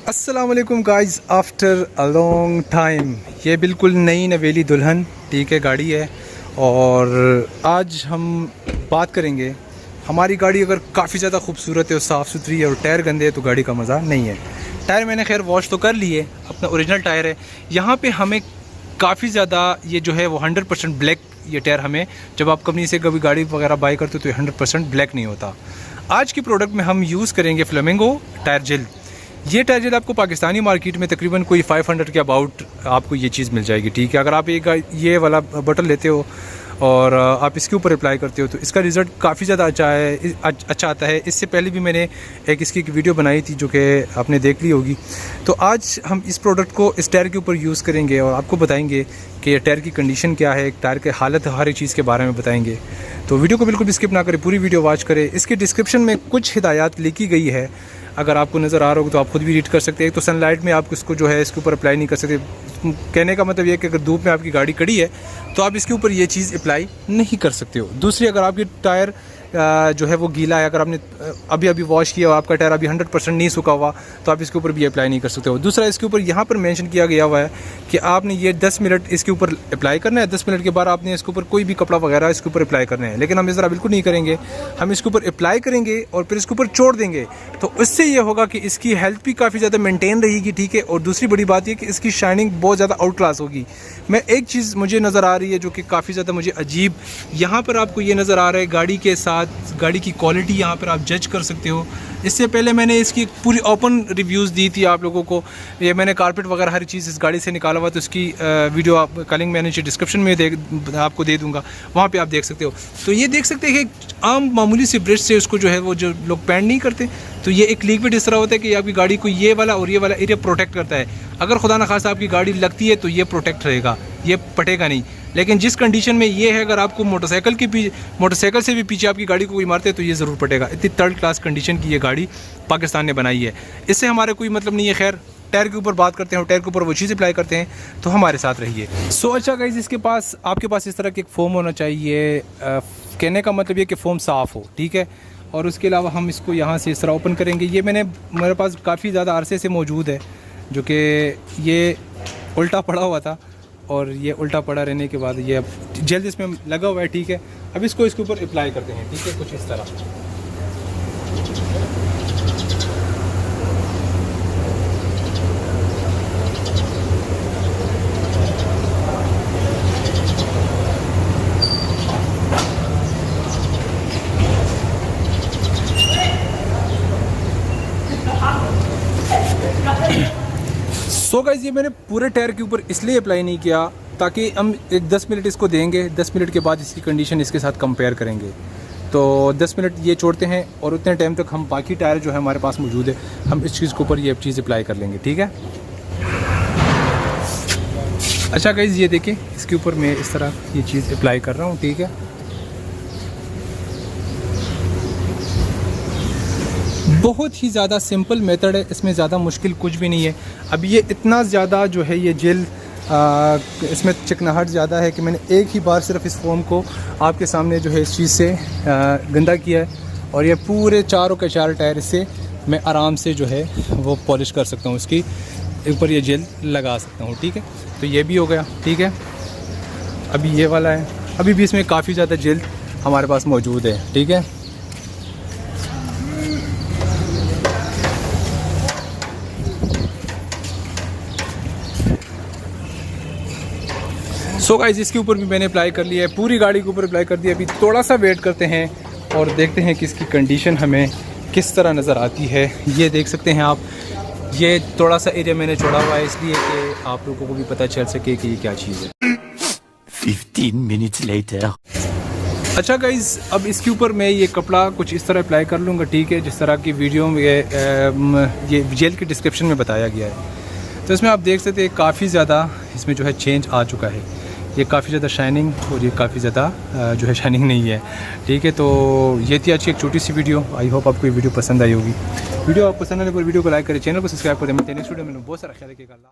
अस्सलाम वालेकुम guys, after a long time ये बिल्कुल नई नवेली दुल्हन ठीक है गाड़ी है। और आज हम बात करेंगे, हमारी गाड़ी अगर काफ़ी ज़्यादा खूबसूरत है और साफ़ सुथरी है और टायर गंदे है तो गाड़ी का मज़ा नहीं है। टायर मैंने खैर वॉश तो कर लिए, अपना ओरिजिनल टायर है। यहाँ पे हमें काफ़ी ज़्यादा ये जो है वो 100% ब्लैक ये टायर हमें, जब आप कंपनी से कभी गाड़ी वगैरह बाई करते हो तो ये 100% ब्लैक नहीं होता। आज की प्रोडक्ट में हम यूज़ करेंगे फ्लेमिंगो टायर जेल। ये टायर जेल आपको पाकिस्तानी मार्केट में तकरीबन कोई 500 के अबाउट आपको ये चीज़ मिल जाएगी ठीक है। अगर आप एक ये वाला बटन लेते हो और आप इसके ऊपर अप्लाई करते हो तो इसका रिज़ल्ट काफ़ी ज़्यादा अच्छा आता है। इससे पहले भी मैंने इसकी एक वीडियो बनाई थी जो कि आपने देख ली होगी। तो आज हम इस प्रोडक्ट को इस टायर के ऊपर यूज़ करेंगे और आपको बताएंगे कि टायर की कंडीशन क्या है, टायर के हालत, हर एक चीज़ के बारे में बताएंगे। तो वीडियो को बिल्कुल भी स्किप ना करें, पूरी वीडियो वॉच करें। इसके डिस्क्रिप्शन में कुछ हिदायत लिखी गई है, अगर आपको नज़र आ रहा हो तो आप खुद भी रीड कर सकते हैं। तो सनलाइट में आप इसको जो है इसके ऊपर अप्लाई नहीं कर सकते। कहने का मतलब ये है कि अगर धूप में आपकी गाड़ी खड़ी है तो आप इसके ऊपर ये चीज़ अप्लाई नहीं कर सकते हो। दूसरी, अगर आपकी टायर जो है वो गीला है, अगर आपने अभी अभी वॉश किया और आपका टायर अभी 100% नहीं सूखा हुआ तो आप इसके ऊपर भी अप्लाई नहीं कर सकते हो। दूसरा, इसके ऊपर यहाँ पर मेंशन किया गया हुआ है कि आपने ये 10 मिनट इसके ऊपर अप्लाई करना है। 10 मिनट के बाद आपने इसके ऊपर कोई भी कपड़ा वगैरह इसके ऊपर अप्लाई करना है। लेकिन हम इस तरह बिल्कुल नहीं करेंगे, हम इसके ऊपर अप्लाई करेंगे और फिर इसके ऊपर छोड़ देंगे। तो इससे ये होगा कि इसकी हेल्थ भी काफ़ी ज़्यादा मेनटेन रहेगी ठीक है। और दूसरी बड़ी बात ये कि इसकी शाइनिंग बहुत ज़्यादा आउट क्लास होगी। मैं एक चीज़ मुझे नज़र आ रही है जो कि काफ़ी ज़्यादा मुझे अजीब, यहाँ पर आपको ये नज़र आ रहा है गाड़ी के साथ गाड़ी की क्वालिटी यहाँ पर आप जज कर सकते हो। इससे पहले मैंने इसकी पूरी ओपन रिव्यूज़ दी थी आप लोगों को। ये मैंने कारपेट वगैरह हर चीज़ इस गाड़ी से निकाला हुआ, तो इसकी वीडियो आप कलिंग मैंने डिस्क्रिप्शन में आपको दे दूँगा, वहाँ पे आप देख सकते हो। तो ये देख सकते हैं कि आम मामूली सी ब्रश से उसको जो है वो जो लोग पेंट नहीं करते, तो ये एक लिक्विड इस तरह होता है कि आपकी गाड़ी को ये वाला और ये वाला एरिया प्रोटेक्ट करता है। अगर खुदा न खास्ता आपकी गाड़ी लगती है तो ये प्रोटेक्ट रहेगा, ये पटेगा नहीं। लेकिन जिस कंडीशन में ये है, अगर आपको मोटरसाइकिल से भी पीछे आपकी गाड़ी को कोई मारते हैं तो ये ज़रूर पटेगा। इतनी थर्ड क्लास कंडीशन की ये गाड़ी पाकिस्तान ने बनाई है। इससे हमारे कोई मतलब नहीं है। खैर, टायर के ऊपर बात करते हैं, टायर के ऊपर वो चीज़ अप्लाई करते हैं, तो हमारे साथ रहिए। अच्छा गाइस, इसके पास आपके पास इस तरह की एक फोम होना चाहिए। कहने का मतलब ये कि फोम साफ़ हो ठीक है। और उसके अलावा हम इसको यहाँ से इस तरह ओपन करेंगे। ये मेरे पास काफ़ी ज़्यादा अरसे से मौजूद है, जो कि ये उल्टा पड़ा हुआ था और ये उल्टा पड़ा रहने के बाद ये अब जल्द इसमें लगा हुआ है ठीक है। अब इसको इसके ऊपर अप्लाई करते हैं ठीक है, कुछ इस तरह। सो गाइस, ये मैंने पूरे टायर के ऊपर इसलिए अप्लाई नहीं किया ताकि हम एक 10 मिनट इसको देंगे। 10 मिनट के बाद इसकी कंडीशन इसके साथ कंपेयर करेंगे। तो 10 मिनट ये छोड़ते हैं और उतने टाइम तक हम बाकी टायर जो है हमारे पास मौजूद है, हम इस चीज़ के ऊपर ये चीज़ अप्लाई कर लेंगे ठीक है। अच्छा गाइस, ये देखिए इसके ऊपर मैं इस तरह ये चीज़ अप्लाई कर रहा हूँ ठीक है। बहुत ही ज़्यादा सिंपल मेथड है, इसमें ज़्यादा मुश्किल कुछ भी नहीं है। अब ये इतना ज़्यादा जो है ये जेल इसमें चिकनाहट ज़्यादा है कि मैंने एक ही बार सिर्फ इस फोम को आपके सामने जो है इस चीज़ से गंदा किया है। और ये पूरे चारों के चार टायर से मैं आराम से जो है वो पॉलिश कर सकता हूँ, इसकी ऊपर ये जेल लगा सकता हूँ ठीक है। तो ये भी हो गया ठीक है। अभी ये वाला है, अभी भी इसमें काफ़ी ज़्यादा जेल हमारे पास मौजूद है ठीक है। सो गाइस, इसके ऊपर भी मैंने अप्लाई कर लिया है, पूरी गाड़ी के ऊपर अप्लाई कर दिया। अभी थोड़ा सा वेट करते हैं और देखते हैं कि इसकी कंडीशन हमें किस तरह नज़र आती है। ये देख सकते हैं आप, ये थोड़ा सा एरिया मैंने छोड़ा हुआ है इसलिए कि आप लोगों को भी पता चल सके कि ये क्या चीज़ है। 15 minutes later. अच्छा गाइस, अब इसके ऊपर मैं ये कपड़ा कुछ इस तरह अप्लाई कर लूँगा ठीक है, जिस तरह की वीडियो में ये जेल के डिस्क्रिप्शन में बताया गया है। तो इसमें आप देख सकते हैं काफ़ी ज़्यादा इसमें जो है चेंज आ चुका है। ये काफ़ी ज़्यादा शाइनिंग और ये काफ़ी ज़्यादा जो है शाइनिंग नहीं है ठीक है। तो ये थी आज की एक छोटी सी वीडियो। आई होप आपको ये वीडियो पसंद आई होगी। वीडियो आप पसंद आने पर वीडियो को लाइक करें, चैनल को सब्सक्राइब करें। मैं नेक्स्ट वीडियो में बहुत सारा ख्याल रखिएगा।